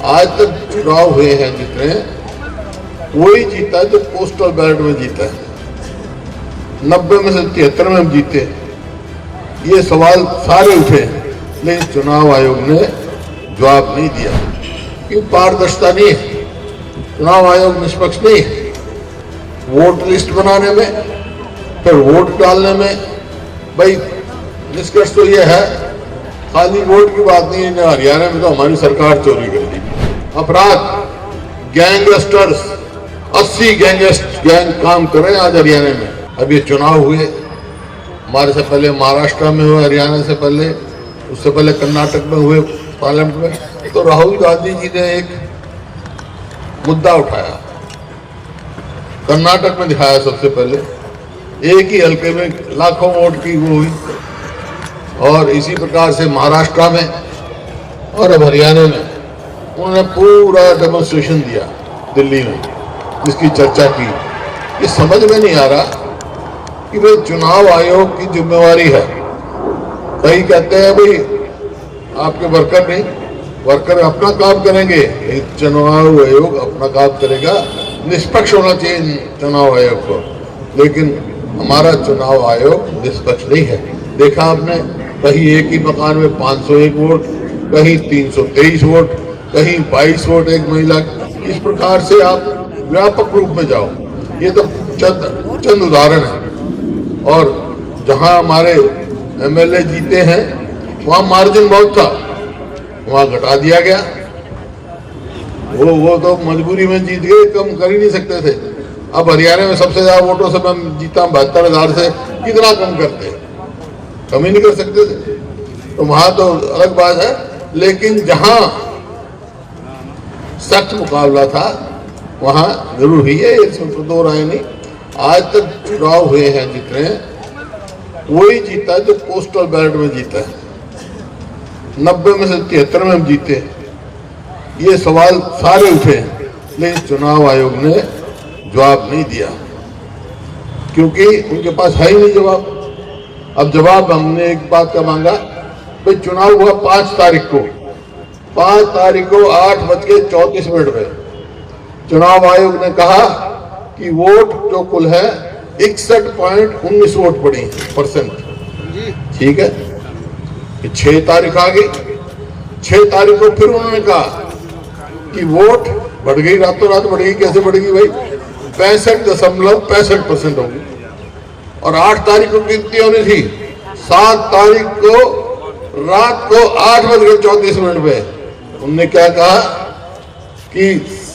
आज तक चुनाव हुए हैं जितने, वही जीता है जो पोस्टल बैलेट में जीता है। 90 में से 73 में हम जीते। ये सवाल सारे उठे, लेकिन चुनाव आयोग ने जवाब नहीं दिया कि पारदर्शिता नहीं है, चुनाव आयोग निष्पक्ष नहीं है। वोट लिस्ट बनाने में, फिर वोट डालने में, भाई निष्कर्ष तो ये है, खाली वोट की बात नहीं है। हरियाणा में तो हमारी सरकार चोरी कर दी। अपराध, गैंगस्टर्स, 80 गैंग काम कर रहे हैं आज हरियाणा में। अब ये चुनाव हुए, हमारे से पहले महाराष्ट्र में हुए, हरियाणा से पहले, उससे पहले कर्नाटक में हुए पार्लियामेंट में। तो राहुल गांधी जी ने एक मुद्दा उठाया, कर्नाटक में दिखाया सबसे पहले, एक ही हल्के में लाखों वोट की वो हुई, और इसी प्रकार से महाराष्ट्र में और अब हरियाणा में उन्होंने पूरा डेमोन्स्ट्रेशन दिया दिल्ली में, जिसकी चर्चा की। ये समझ में नहीं आ रहा कि भाई चुनाव आयोग की जिम्मेवारी है। कई कहते हैं भाई आपके वर्कर नहीं, वर्कर अपना काम करेंगे, चुनाव आयोग अपना काम करेगा। निष्पक्ष होना चाहिए चुनाव आयोग को, लेकिन हमारा चुनाव आयोग निष्पक्ष नहीं है। देखा आपने, कहीं एक ही मकान में 501 वोट, कहीं 323 वोट, कहीं 22 वोट एक महिला। इस प्रकार से आप व्यापक रूप में जाओ। ये तो चंद उदाहरण है। और जहां हमारे एमएलए जीते हैं वहां मार्जिन बहुत था, वहां घटा दिया गया। वो तो मजबूरी में जीत गए, कम कर ही नहीं सकते थे। अब हरियाणा में सबसे ज्यादा वोटों से मैं जीता 72,000 से, कितना कम करते, कम ही नहीं कर सकते थे। तो वहां तो अलग बात है, लेकिन जहां सख्त मुकाबला था वहां जरूर हुई है, इसमें तो दो राय नहीं। आज तक चुनाव हुए हैं जितने, वही जीता है जो पोस्टल बैलेट में जीता है। 90 में से 73 में हम जीते। ये सवाल सारे उठे, लेकिन चुनाव आयोग ने जवाब नहीं दिया, क्योंकि उनके पास है ही नहीं जवाब। अब जवाब हमने एक बात का मांगा, भाई चुनाव हुआ 5 तारीख को, 5 तारीख को 8:34 पे चुनाव आयोग ने कहा कि वोट जो कुल है 61.19 वोट पड़ी %। ठीक है, 6 तारीख आ गई। 6 तारीख को फिर उन्होंने कहा कि वोट बढ़ गई, रातों रात बढ़ गई। कैसे बढ़ेगी भाई? 65.65% होगी। और 8 तारीख को कितनी होनी थी? 7 तारीख को रात को 8:34 पे उनने क्या कहा कि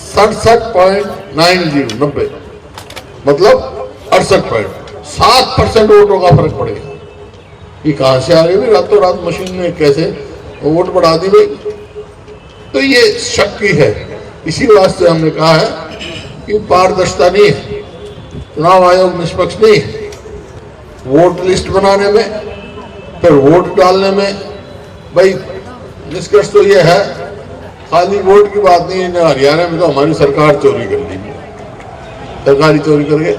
67.90 मतलब 68.7% वोटों का फर्क पड़ेगा। ये कहां से आ गई भाई? रातों रात मशीन ने कैसे वोट बढ़ा दी भाई? तो ये शक की है। इसी वास्ते हमने कहा है कि पारदर्शिता नहीं है, चुनाव आयोग निष्पक्ष नहीं है। वोट लिस्ट बनाने में, फिर वोट डालने में, भाई निष्कर्ष तो ये है, खाली वोट की बात नहीं है। हरियाणा में तो हमारी सरकार चोरी कर दी, सरकारी चोरी करके,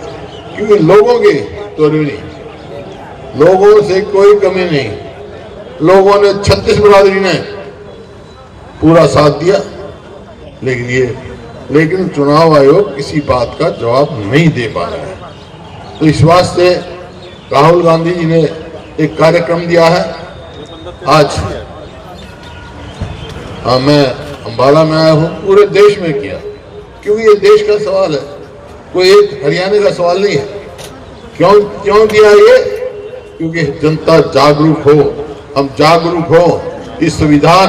क्योंकि लोगों की चोरी नहीं, लोगों से कोई कमी नहीं। लोगों ने 36 बिरादरी ने पूरा साथ दिया, लेकिन चुनाव आयोग किसी बात का जवाब नहीं दे पा रहा है। तो इस वास्ते राहुल गांधी जी ने एक कार्यक्रम दिया है आज। मैं अंबाला में आया हूँ, पूरे देश में किया, क्योंकि ये देश का सवाल है, कोई एक हरियाणा का सवाल नहीं है। क्यों दिया ये? क्योंकि जनता जागरूक हो, हम जागरूक हो। इस संविधान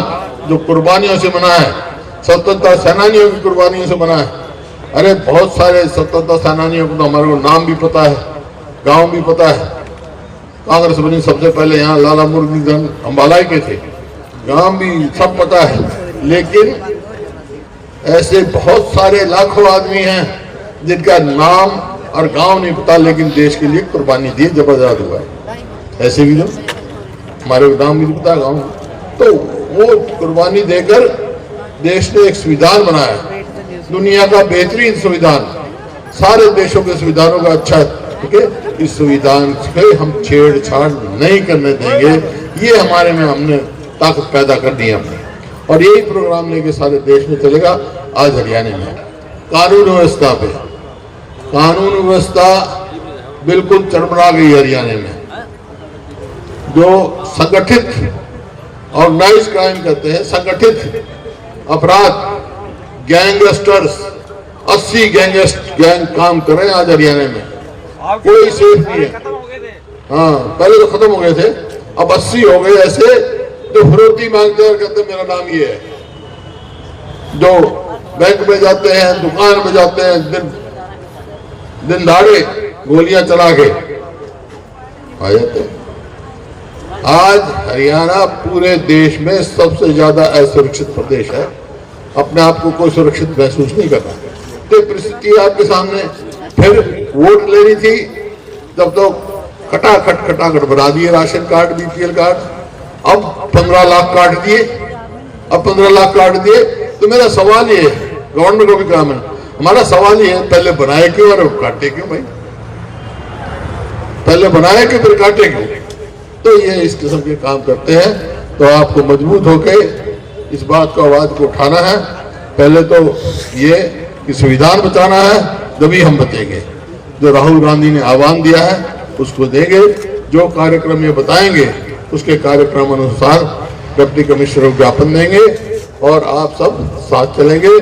जो कुर्बानियों से बना है, स्वतंत्रता सेनानियों की कुर्बानियों से बना है। अरे बहुत सारे स्वतंत्रता सेनानियों को तो हमारे को नाम भी पता है, गांव भी पता है। कांग्रेस बनी सबसे पहले यहाँ लाला मुरलीधरन अंबाला के थे, गांव भी सब पता है। लेकिन ऐसे बहुत सारे लाखों आदमी हैं जिनका नाम और गांव नहीं पता, लेकिन देश के लिए कुर्बानी दी जब आजाद हुआ। ऐसे भी जो हमारे नाम भी नहीं पता, गाँव। तो वो कुर्बानी देकर देश ने एक संविधान बनाया, दुनिया का बेहतरीन संविधान, सारे देशों के संविधानों का अच्छा। ठीक है, इस संविधान से हम छेड़छाड़ नहीं करने देंगे। ये हमारे में हमने ताकत पैदा कर दी है हमने। और यही प्रोग्राम लेके सारे देश में चलेगा। आज हरियाणा में कानून व्यवस्था पे, कानून व्यवस्था बिल्कुल चरमरा गई हरियाणा में। जो संगठित ऑर्गेनाइज क्राइम कहते हैं, संगठित अपराध, गैंगस्टर्स, 80 गैंग काम कर रहे हैं आज हरियाणा में। कोई सेफ नहीं है। हाँ, पहले तो खत्म हो गए थे, अब 80 हो गए ऐसे जो फिरौती मांगते हैं और कहते हैं मेरा नाम ये है, जो बैंक में जाते हैं, दुकान में जाते हैं, दिन दहाड़े गोलियां चला के आ जाते हैं। आज हरियाणा पूरे देश में सबसे ज्यादा असुरक्षित प्रदेश है। अपने आप को कोई सुरक्षित महसूस नहीं करता। तो परिस्थिति आपके सामने। फिर वोट लेनी थी तब तो खटाखट बना दिए राशन कार्ड, बीपीएल कार्ड। अब 15 लाख काट दिए, अब 15 लाख काट दिए। तो मेरा सवाल ये है, गवर्नमेंट को भी काम है, हमारा सवाल ये है, पहले बनाए क्यों और काटे क्यों भाई? पहले बनाए क्यों फिर काटे क्यों? तो ये इस किस्म के काम करते हैं। तो आपको मजबूत होकर इस बात को, आवाज को उठाना है। पहले तो ये कि संविधान बचाना है, तभी हम बचेंगे। जो राहुल गांधी ने आह्वान दिया है उसको देंगे। जो कार्यक्रम ये बताएंगे उसके कार्यक्रम अनुसार डिप्टी कमिश्नर को ज्ञापन देंगे और आप सब साथ चलेंगे।